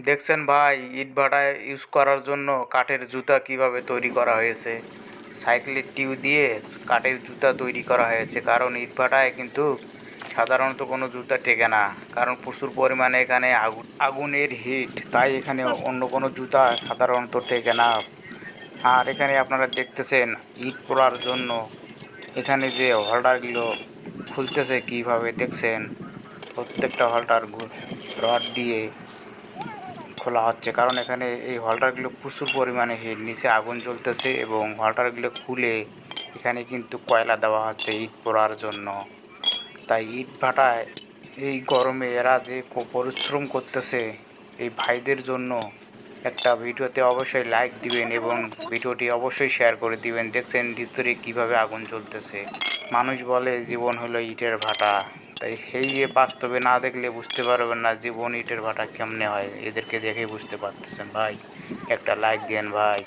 দেখছেন ভাই, ইটভাটায় ইউজ করার জন্য কাঠের জুতা কিভাবে তৈরি করা হয়েছে। সাইকেলের টিউ দিয়ে কাঠের জুতা তৈরি করা হয়েছে, কারণ ইটভাটায় কিন্তু সাধারণত কোনো জুতা টেকে না, কারণ প্রচুর পরিমাণে এখানে আগুনের হিট, তাই এখানে অন্য কোনো জুতা সাধারণত টেকে না। আর এখানে আপনারা দেখতেছেন ইট পোড়ার জন্য এখানে যে হোল্ডারগুলো খুলতেছে কিভাবে, দেখছেন প্রত্যেকটা হোল্ডার রড দিয়ে খোলা হচ্ছে, কারণ এখানে এই হল্টারগুলো প্রচুর পরিমাণে হিট, নিচে আগুন জ্বলতেছে এবং হল্টারগুলো খুলে এখানে কিন্তু কয়লা দেওয়া হচ্ছে ইট পোড়ার জন্য। তাই ইট ভাটায় এই গরমে এরা যে পরিশ্রম করতেছে, এই ভাইদের জন্য একটা ভিডিওতে অবশ্যই লাইক দিবেন এবং ভিডিওটি অবশ্যই শেয়ার করে দিবেন। দেখছেন ভিতরে কিভাবে আগুন জ্বলতেছে। মানুষ বলে জীবন হলো ইটের ভাটা, তাই সেই বাস্তবে না দেখলে বুঝতে পারবেন না জীবন ইটের ভাটা কেমনে হয়। এদেরকে দেখেই বুঝতে পারতেছেন ভাই। একটা লাইক দেন ভাই।